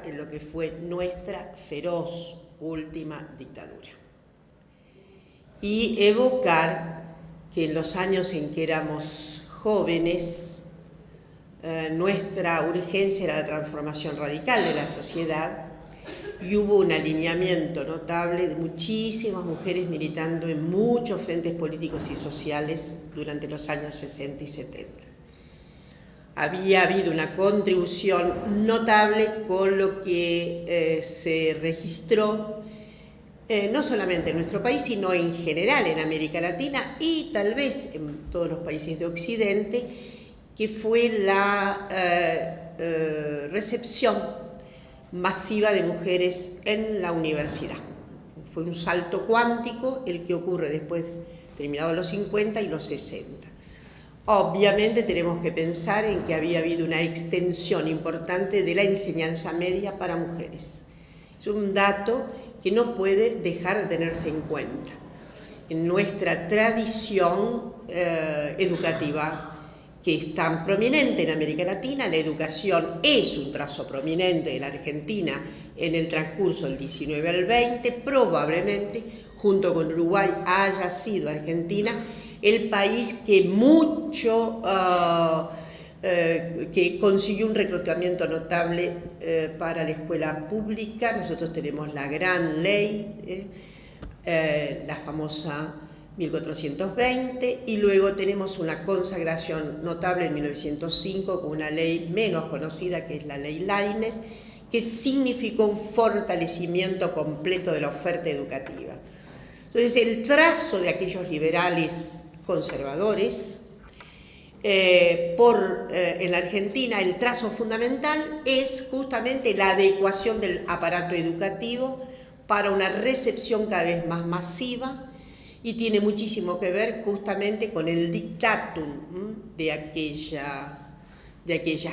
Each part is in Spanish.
en lo que fue nuestra feroz última dictadura. Y evocar que en los años en que éramos jóvenes, nuestra urgencia era la transformación radical de la sociedad, y hubo un alineamiento notable de muchísimas mujeres militando en muchos frentes políticos y sociales durante los años 60 y 70. Había habido una contribución notable con lo que se registró no solamente en nuestro país, sino en general en América Latina y tal vez en todos los países de Occidente, que fue la recepción masiva de mujeres en la universidad. Fue un salto cuántico el que ocurre después, terminados los 50 y los 60. Obviamente tenemos que pensar en que había habido una extensión importante de la enseñanza media para mujeres. Es un dato que no puede dejar de tenerse en cuenta. En nuestra tradición educativa, que es tan prominente en América Latina, la educación es un trazo prominente de la Argentina en el transcurso del 19 al 20, probablemente, junto con Uruguay, haya sido Argentina el país que que consiguió un reclutamiento notable para la escuela pública. Nosotros tenemos la gran ley, la famosa 1420, y luego tenemos una consagración notable en 1905 con una ley menos conocida, que es la ley Laínez, que significó un fortalecimiento completo de la oferta educativa. Entonces, el trazo de aquellos liberales conservadores, en la Argentina, el trazo fundamental es justamente la adecuación del aparato educativo para una recepción cada vez más masiva, y tiene muchísimo que ver justamente con el dictatum de aquellas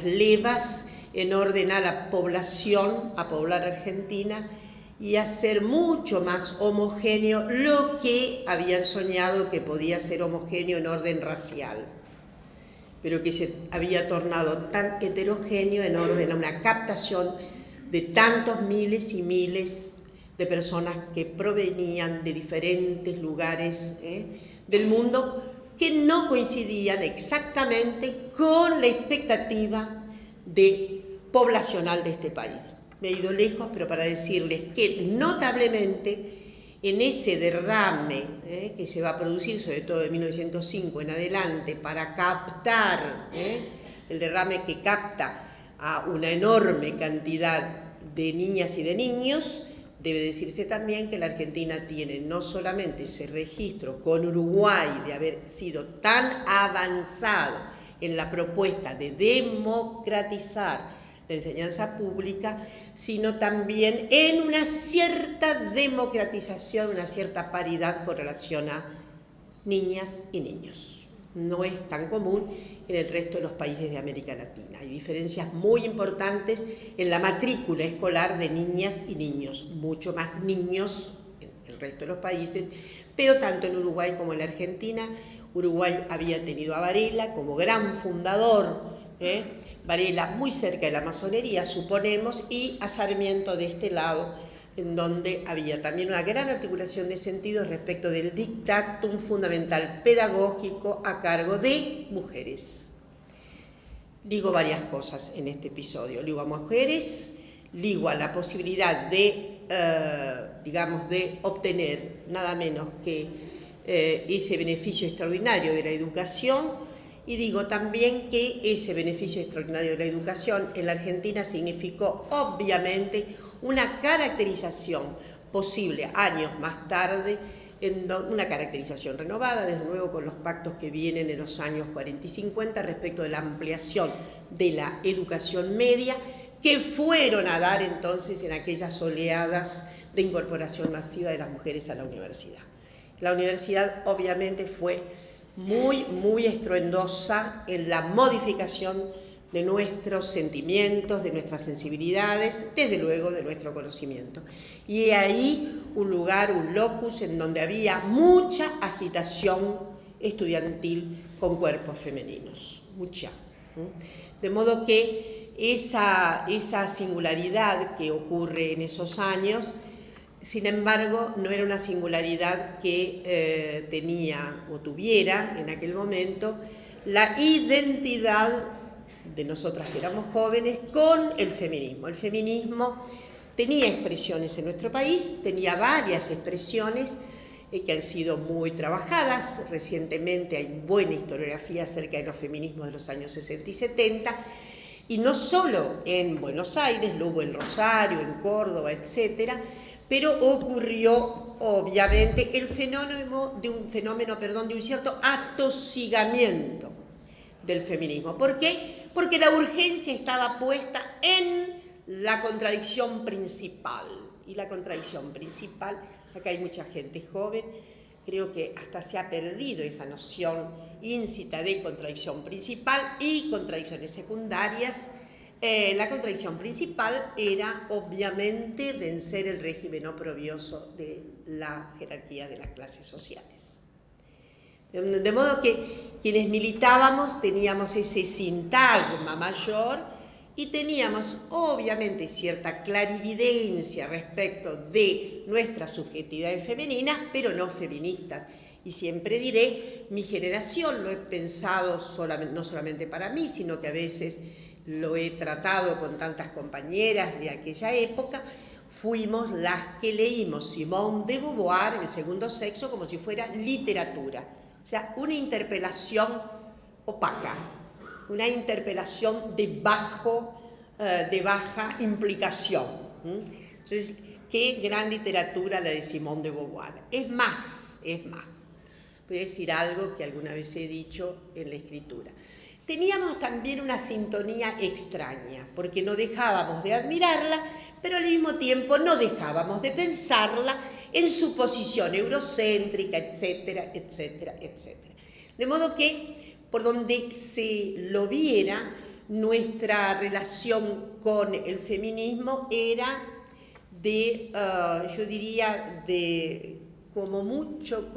levas en orden a la población, a poblar Argentina y hacer mucho más homogéneo lo que habían soñado que podía ser homogéneo en orden racial, pero que se había tornado tan heterogéneo en orden a una captación de tantos miles y miles de personas que provenían de diferentes lugares del mundo, que no coincidían exactamente con la expectativa poblacional de este país. Me he ido lejos, pero para decirles que notablemente en ese derrame que se va a producir, sobre todo de 1905 en adelante, para captar, el derrame que capta a una enorme cantidad de niñas y de niños, debe decirse también que la Argentina tiene no solamente ese registro con Uruguay de haber sido tan avanzado en la propuesta de democratizar la enseñanza pública, sino también en una cierta democratización, una cierta paridad con relación a niñas y niños. No es tan común en el resto de los países de América Latina. Hay diferencias muy importantes en la matrícula escolar de niñas y niños, mucho más niños en el resto de los países, pero tanto en Uruguay como en la Argentina. Uruguay había tenido a Varela como gran fundador, Varela muy cerca de la masonería, suponemos, y a Sarmiento de este lado, en donde había también una gran articulación de sentidos respecto del dictatum fundamental pedagógico a cargo de mujeres. Digo varias cosas en este episodio. Digo a mujeres, digo a la posibilidad de obtener nada menos que ese beneficio extraordinario de la educación, y digo también que ese beneficio extraordinario de la educación en la Argentina significó obviamente una caracterización posible años más tarde, una caracterización renovada, desde luego con los pactos que vienen en los años 40 y 50 respecto de la ampliación de la educación media, que fueron a dar entonces en aquellas oleadas de incorporación masiva de las mujeres a la universidad. La universidad obviamente fue muy estruendosa en la modificación de nuestros sentimientos, de nuestras sensibilidades, desde luego de nuestro conocimiento. Y ahí un lugar, un locus en donde había mucha agitación estudiantil con cuerpos femeninos, mucha. De modo que esa singularidad que ocurre en esos años, sin embargo, no era una singularidad que tenía o tuviera en aquel momento la identidad de nosotras que éramos jóvenes con el feminismo. El feminismo tenía expresiones en nuestro país, tenía varias expresiones que han sido muy trabajadas. Recientemente hay buena historiografía acerca de los feminismos de los años 60 y 70, y no solo en Buenos Aires, lo hubo en Rosario, en Córdoba, etcétera, pero ocurrió obviamente el fenómeno de un cierto atosigamiento del feminismo. ¿Por qué? Porque la urgencia estaba puesta en la contradicción principal. Y la contradicción principal, acá hay mucha gente joven, creo que hasta se ha perdido esa noción íncita de contradicción principal y contradicciones secundarias. La contradicción principal era obviamente vencer el régimen oprobioso de la jerarquía de las clases sociales. De modo que quienes militábamos teníamos ese sintagma mayor y teníamos obviamente cierta clarividencia respecto de nuestras subjetividades femeninas, pero no feministas. Y siempre diré, mi generación lo he pensado no solamente para mí, sino que a veces lo he tratado con tantas compañeras de aquella época, fuimos las que leímos Simone de Beauvoir, El segundo sexo, como si fuera literatura. O sea, una interpelación opaca, una interpelación de baja implicación. Entonces, qué gran literatura la de Simone de Beauvoir. Es más. Voy a decir algo que alguna vez he dicho en la escritura. Teníamos también una sintonía extraña, porque no dejábamos de admirarla, pero al mismo tiempo no dejábamos de pensarla en su posición eurocéntrica, etcétera, etcétera, etcétera. De modo que, por donde se lo viera, nuestra relación con el feminismo era de, yo diría, de como mucho,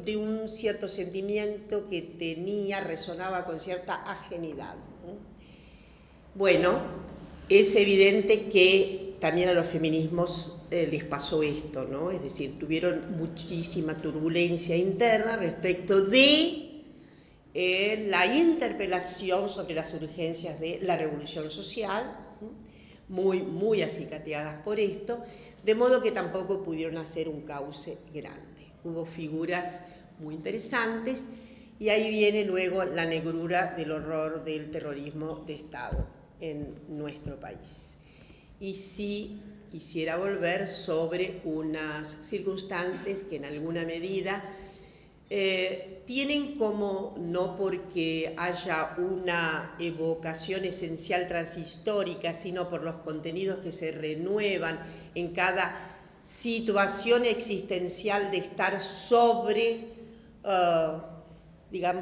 de un cierto sentimiento que resonaba con cierta ajenidad. Bueno, es evidente que también a los feminismos les pasó esto, ¿no? Es decir, tuvieron muchísima turbulencia interna respecto de la interpelación sobre las urgencias de la revolución social, muy acicateadas por esto, de modo que tampoco pudieron hacer un cauce grande. Hubo figuras muy interesantes y ahí viene luego la negrura del horror del terrorismo de Estado en nuestro país. Y sí quisiera volver sobre unas circunstancias que en alguna medida tienen como, no porque haya una evocación esencial transhistórica, sino por los contenidos que se renuevan en cada situación existencial de estar sobre,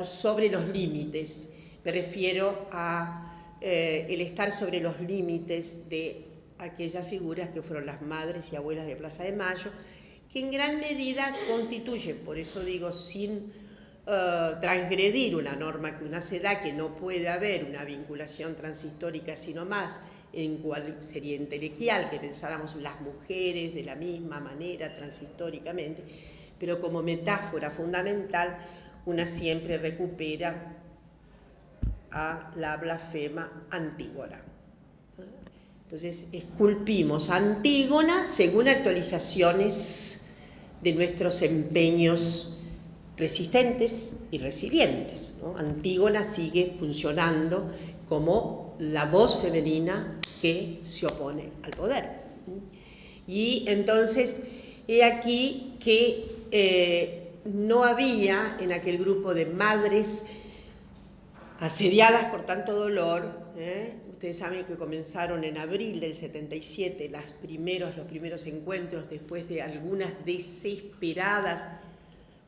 sobre los límites. Me refiero a el estar sobre los límites de aquellas figuras que fueron las madres y abuelas de Plaza de Mayo, que en gran medida constituyen, por eso digo, sin transgredir una norma que una se da, que no puede haber una vinculación transhistórica, sino más en cual sería inteliquial que pensáramos las mujeres de la misma manera transhistóricamente, pero como metáfora fundamental una siempre recupera a la blasfema Antígona. Entonces esculpimos a Antígona según actualizaciones de nuestros empeños resistentes y resilientes, ¿no? Antígona sigue funcionando como la voz femenina que se opone al poder. Y entonces, he aquí que no había en aquel grupo de madres asediadas por tanto dolor. Ustedes saben que comenzaron en abril del 77 los primeros encuentros después de algunas desesperadas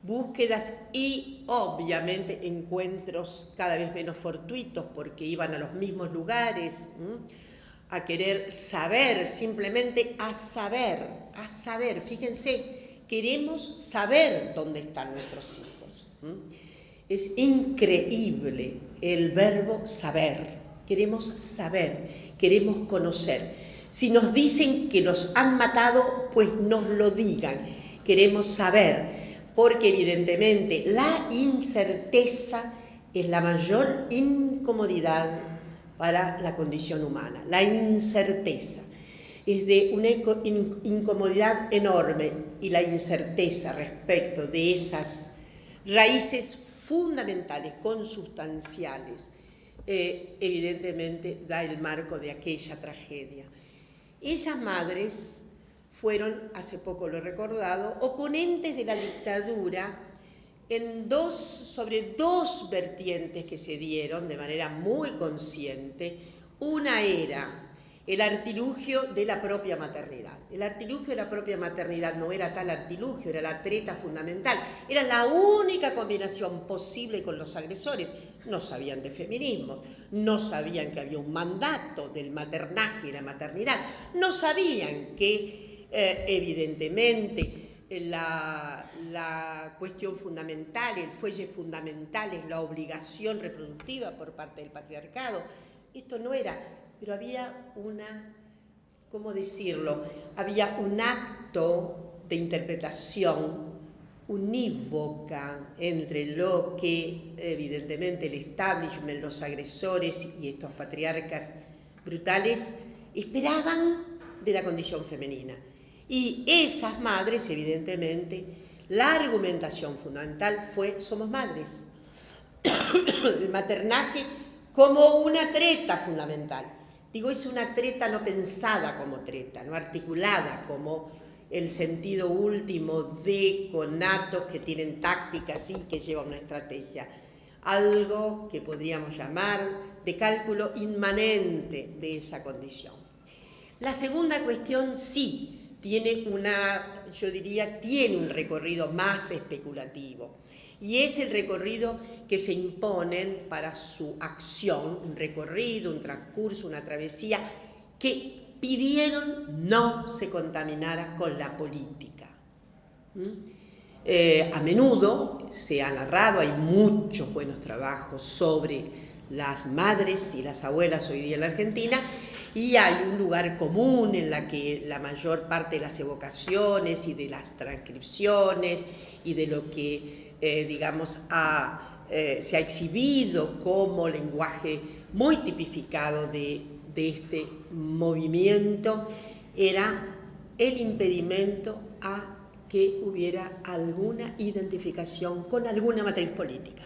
búsquedas y obviamente encuentros cada vez menos fortuitos porque iban a los mismos lugares a querer saber, simplemente a saber, fíjense, queremos saber dónde están nuestros hijos. Es increíble el verbo saber. queremos saber, queremos conocer. Si nos dicen que los han matado, pues nos lo digan. Queremos saber, porque evidentemente la incerteza es la mayor incomodidad para la condición humana. La incerteza es de una incomodidad enorme, y la incerteza respecto de esas raíces fundamentales, consustanciales, evidentemente da el marco de aquella tragedia. Esas madres fueron, hace poco lo he recordado, oponentes de la dictadura sobre dos vertientes que se dieron de manera muy consciente. Una era el artilugio de la propia maternidad. El artilugio de la propia maternidad no era tal artilugio, era la treta fundamental. Era la única combinación posible con los agresores. No sabían de feminismo, no sabían que había un mandato del maternaje y la maternidad, no sabían que evidentemente la cuestión fundamental, el fuelle fundamental es la obligación reproductiva por parte del patriarcado. Esto no era, pero había ¿cómo decirlo? Había un acto de interpretación unívoca entre lo que evidentemente el establishment, los agresores y estos patriarcas brutales esperaban de la condición femenina. Y esas madres, evidentemente, la argumentación fundamental fue: somos madres. El maternaje como una treta fundamental. Digo, es una treta no pensada como treta, no articulada como el sentido último de conatos que tienen tácticas y que llevan una estrategia. Algo que podríamos llamar de cálculo inmanente de esa condición. La segunda cuestión sí tiene tiene un recorrido más especulativo, y es el recorrido que se imponen para su acción, un recorrido, un transcurso, una travesía que pidieron no se contaminara con la política. A menudo se ha narrado, hay muchos buenos trabajos sobre las madres y las abuelas hoy día en la Argentina, y hay un lugar común en la que la mayor parte de las evocaciones y de las transcripciones y de lo que, se ha exhibido como lenguaje muy tipificado de este movimiento, era el impedimento a que hubiera alguna identificación con alguna matriz política,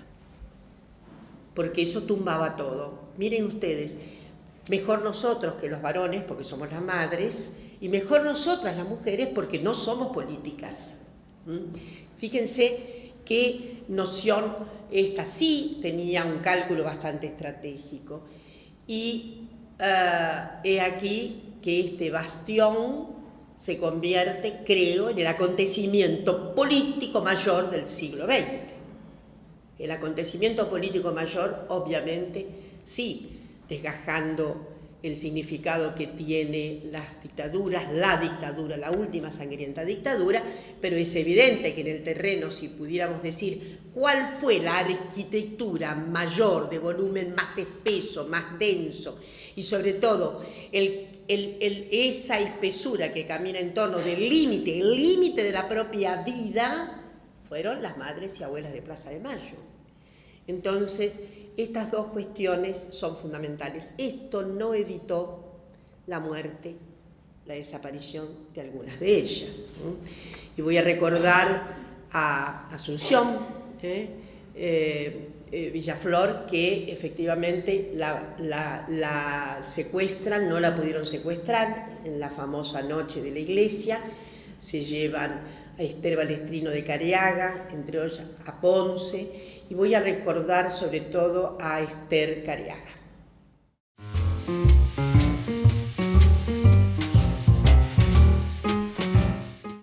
porque eso tumbaba todo. Miren ustedes, mejor nosotros que los varones, porque somos las madres, y mejor nosotras las mujeres, porque no somos políticas. Fíjense qué noción esta sí tenía un cálculo bastante estratégico. Y he aquí que este bastión se convierte, creo, en el acontecimiento político mayor del siglo XX. El acontecimiento político mayor, obviamente, sí, desgajando el significado que tiene las dictaduras, la última sangrienta dictadura, pero es evidente que en el terreno, si pudiéramos decir cuál fue la arquitectura mayor, de volumen más espeso, más denso, y sobre todo esa espesura que camina en torno del límite, el límite de la propia vida, fueron las madres y abuelas de Plaza de Mayo. Entonces, estas dos cuestiones son fundamentales. Esto no evitó la muerte, la desaparición de algunas de ellas. Y voy a recordar a Asunción, Villaflor, que efectivamente la secuestran, no la pudieron secuestrar en la famosa noche de la iglesia. Se llevan a Esther Balestrino de Careaga, entre otras a Ponce, y voy a recordar sobre todo a Esther Careaga.